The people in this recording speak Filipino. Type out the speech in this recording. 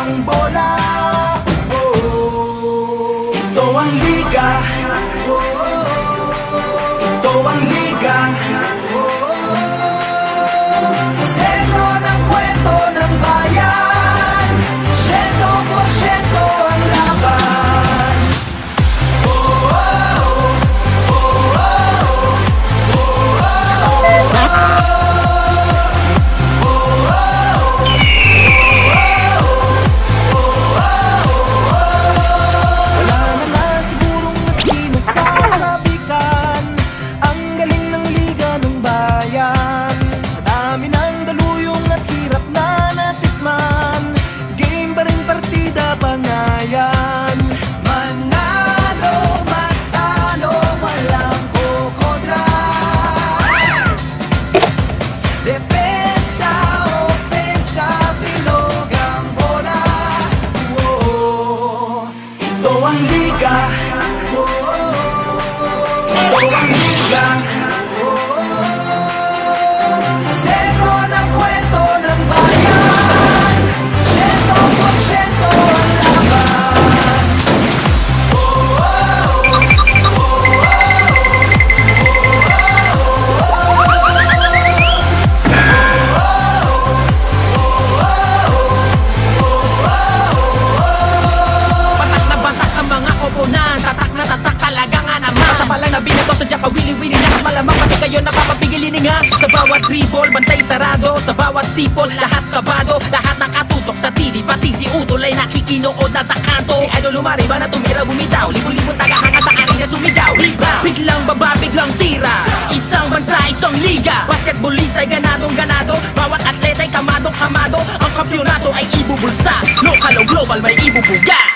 ang bola. Ito ang liga, ito ang liga. Sentro ng kwento ng bayan, 100% ang laban. Sa bawat dribble, bantay sarado. Sa bawat sipol, lahat kabado. Lahat nakatutok sa TV, pati si Utol ay nakikinood na sa kanto. Si Idol lumariba na tumira bumitaw. Libon-libon tagahanga sa arena sumigaw. Biglang baba, biglang tira. Isang bansa, isang liga. Basketballista ay ganadong-ganado. Bawat atleta ay kamadong-kamado. Ang kampyonato ay ibubulsa. Lokal o global may ibubuga.